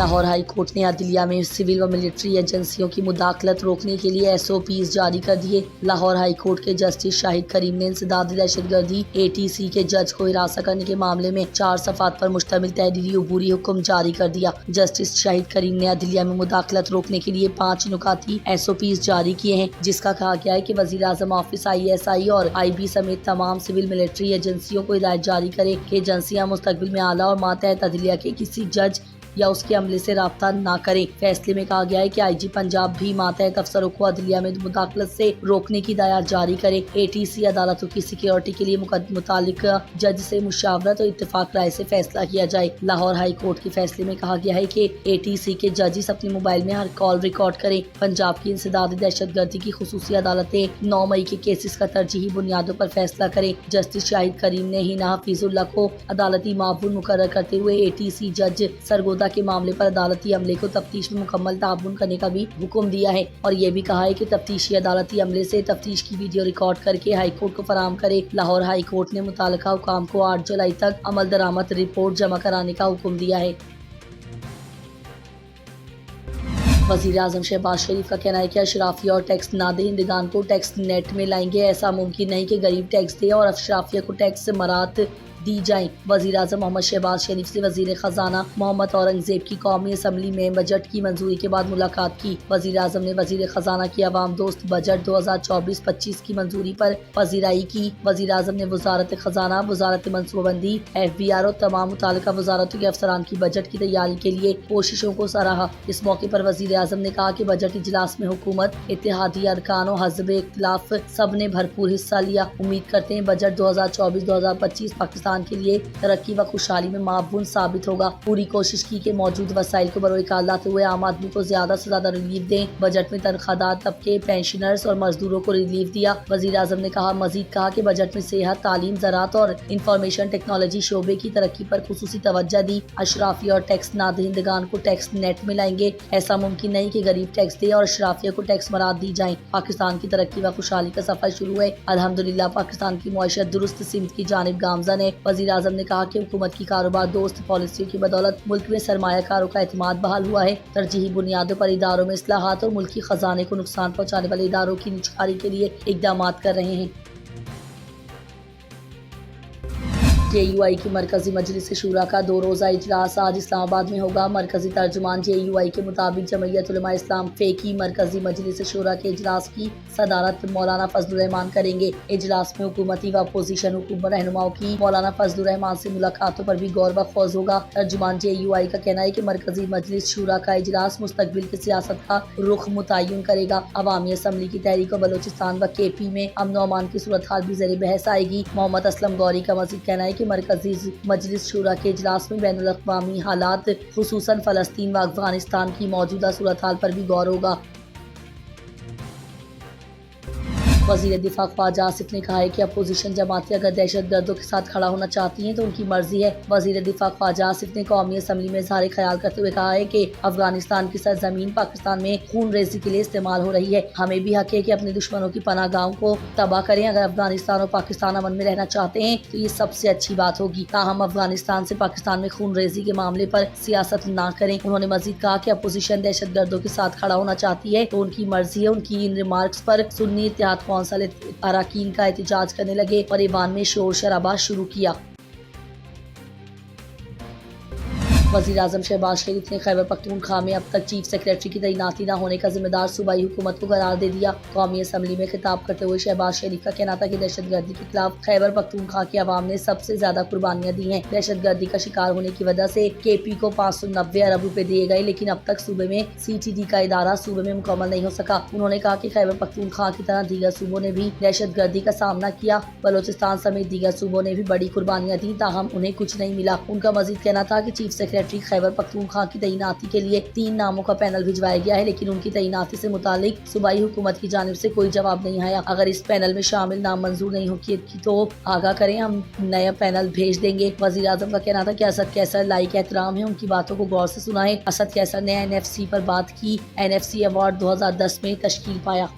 Lahore high court ने अदलिया में सिविल व मिलिट्री एजेंसियों की मुदाखलत रोकने के लिए SOPs जारी कर दिए। लाहौर हाई कोर्ट के जस्टिस शाहिद करीम ने इंसदादी दहशतगर्दी ATC के जज को हिरासत करने के मामले में 4 सफ़ात पर मुश्तमिल तहरीरी अबूरी हुक्म जारी कर दिया। जस्टिस शाहिद करीम ने अदलिया में मुदाखलत रोकने के लिए 5 नुकाती SOPs जारी किए हैं, जिसका कहा गया है कि वज़ीर आज़म ऑफिस ISI और IB समेत तमाम सिविल मिलिट्री एजेंसियों को हिदायत जारी करे कि एजेंसियां मुस्तकबिल में आला और मातहत अदलिया के किसी जज या उसके अमले से राब्ता ना करें। फैसले में कहा गया है कि IG पंजाब भी मातहत अफसरों को अदलिया में मुदाखलत से रोकने की हिदायत जारी करे। ATC अदालतों की सिक्योरिटी के लिए मुतालिका जज से मुशावरत और इत्तेफाक राय से फैसला किया जाए। लाहौर हाई कोर्ट के फैसले में कहा गया है कि ATC के जजिस अपने मोबाइल में हर कॉल रिकॉर्ड करें। पंजाब की इंसदादी दहशतगर्दी की खुसूसी अदालतें 9 मई के केसेस का तरजीही बुनियादों पर फैसला करें। जस्टिस शाहिद करीम ने हिना हफीजुल्लाह को अदालती मावून मुकर्रर करते हुए ATC जज सरगोदा के मामले पर अदालती अमले को तफ्तीश में मुकम्मल ताउन करने का भी हुक्म दिया है और ये भी कहा है कि तफ्तीशी अदालती अमले से तफ्तीश की वीडियो रिकॉर्ड करके हाई कोर्ट को फराहम करे। लाहौर हाई कोर्ट ने मुताल्लिका हुकाम को 8 जुलाई तक अमल दरामद रिपोर्ट जमा कराने का हुक्म दिया है। वज़ीर आज़म शहबाज शरीफ का कहना है कि अशराफिया और टैक्स नादहिंदगान को टैक्स नेट में लाएंगे। ऐसा मुमकिन नहीं कि गरीब टैक्स दे और अशराफिया को टैक्स से मरात दी जाए। वज़ीर आज़म मोहम्मद शहबाज शरीफ से वज़ीर ख़जाना मोहम्मद औरंगज़ेब की कौमी असम्बली में बजट की मंजूरी के बाद मुलाकात की। वज़ीर आज़म ने वज़ीर ख़जाना की अवाम दोस्त बजट 2024-25 की मंजूरी पर पजीराई की। वज़ीर आज़म ने वज़ारत ख़जाना, वज़ारत मनसूबाबंदी, FBR और तमाम मुताल्लिका वज़ारतों के अफसरान की बजट की तैयारी के लिए कोशिशों को सराहा। इस मौके पर वज़ीर आज़म ने कहा कि बजट इजलास में हुकूमत, इत्तेहादी अरकान और हज़ब इख्तिलाफ सब ने भरपूर हिस्सा लिया। उम्मीद करते हैं बजट 2024-2025 पाकिस्तान के लिए तरक्की व खुशहाली में मावून साबित होगा। पूरी कोशिश की कि मौजूद वसाइल को बरोकार लाते हुए आम आदमी को ज्यादा से ज्यादा रिलीफ दें। बजट में तनख्वाहदार तबके, पेंशनर्स और मजदूरों को रिलीफ दिया। वज़ीर आज़म ने मजीद कहा कि बजट में सेहत, तालीम, ज़राअत और इंफॉर्मेशन टेक्नोलॉजी शोबे की तरक्की पर खुसूसी तवज्जो दी। अशराफिया और टैक्स नादहिंदगान को टैक्स नेट में लाएंगे। ऐसा मुमकिन नहीं कि गरीब टैक्स दे और अशराफिया को टैक्स मराद दी जाए। पाकिस्तान की तरक्की व खुशहाली का सफर शुरू है। अल्हम्दुलिल्लाह पाकिस्तान की मईशत दुरुस्त सिमत की जानिब गामज़न है। वज़ीर आज़म ने कहा कि हुकूमत की कारोबार दोस्त पॉलिसियों की बदौलत मुल्क में सरमायाकारों का एतमाद बहाल हुआ है। तरजीही बुनियादों पर इदारों में इस्लाहात और मुल्की खजाने को नुकसान पहुँचाने वाले इदारों की निछारी के लिए इक़दाम कर रहे हैं। JUI की मरकजी मजलिस शूरा का 2 रोज़ा इजलास आज इस्लामाबाद में होगा। मरकजी तर्जुमान JUI के मुताबिक जमयत उलमा इस्लाम फ़े की मरकजी मजलिस शूरा के इजलास की सदारत मौलाना फजलुर रहमान करेंगे। इजलास में हुकूमती व अपोजिशन हुकूमत रहनुमाओं की मौलाना फजलुर रहमान से मुलाकातों पर भी गौर व खौज होगा। तर्जुमान JUI का कहना है कि मरकजी मजलिस शूरा का इजलास मुस्तकबिल की सियासत का रुख मुतय्यन करेगा। अवामी असम्बली की तहरीक बलोचिस्तान व KP में अमन व अमान की सूरत हाल भी ज़ेर बहस आएगी। मोहम्मद असलम गौरी का मज़ीद कहना है कि मरकजी मजलिस शूरा के इजलास में बैनुल अक़वामी हालात, खुसूसन फ़लस्तीन व अफ़गानिस्तान की मौजूदा सूरत हाल पर भी गौर होगा। वज़ीर दिफा ख्वाजा आसिफ ने कहा है कि अपोजिशन जमातें अगर दहशत गर्दों के साथ खड़ा होना चाहती हैं तो उनकी मर्जी है। वज़ीर दिफा ख्वाजा आसिफ ने कौमी असम्बली में इज़हार ख्याल करते हुए कहा है कि अफगानिस्तान की सरजमीन पाकिस्तान में खून रेजी के लिए इस्तेमाल हो रही है। हमें भी हक है कि अपने दुश्मनों की पनाहगाहों को तबाह करें। अगर अफगानिस्तान और पाकिस्तान अमन में रहना चाहते हैं तो ये सबसे अच्छी बात होगी। ताहम अफगानिस्तान से पाकिस्तान में खून रेजी के मामले पर सियासत न करें। उन्होंने मजीद कहा कि अपोजिशन दहशत गर्दों के साथ खड़ा होना चाहती है तो उनकी मर्जी है। उनकी इन रिमार्क्स पर सुन्नी इत्तेहाद कौंसिल अरकान का एहतजाज करने लगे और ईवान में शोर शराबा शुरू किया। वज़ीर आज़म शहबाज शरीफ ने खैबर पख्तूनख्वा में अब तक चीफ सेक्रेटरी की तैनाती न होने का जिम्मेदार सूबाई हुकूमत को करार दे दिया। कौमी असम्बली में खिताब करते हुए शहबाज शरीफ का कहना था कि दहशतगर्दी के खिलाफ खैबर पख्तूनख्वा की आवाम ने सबसे ज्यादा कुर्बानियां दी हैं। दहशतगर्दी का शिकार होने की वजह से KP को 590 अरब रुपए दिए गए, लेकिन अब तक सूबे में CTD का इदारा सूबे में मुकम्मल नहीं हो सका। उन्होंने कहा कि खैबर पख्तूनख्वा की तरह दीगर सूबों ने भी दहशतगर्दी का सामना किया। बलोचिस्तान समेत दीगर सूबों ने भी बड़ी कुर्बानियां दी, ताहम उन्हें कुछ नहीं मिला। उनका मजीद कहना था कि चीफ सेक्रेटरी खैबर पख्तूनख्वा की तैनाती के लिए 3 नामों का पैनल भिजवाया गया है, लेकिन उनकी तैनाती से मुतालिक सूबाई हुकूमत की जानिब से कोई जवाब नहीं आया। अगर इस पैनल में शामिल नाम मंजूर नहीं होगी तो आगाह करें, हम नया पैनल भेज देंगे। वज़ीर आज़म का कहना था कि असद कैसर लाइक एहतराम है, उनकी बातों को गौर से सुना है। असद कैसर ने NFC पर बात की। NFC अवार्ड 2010 में तश्कील पाया।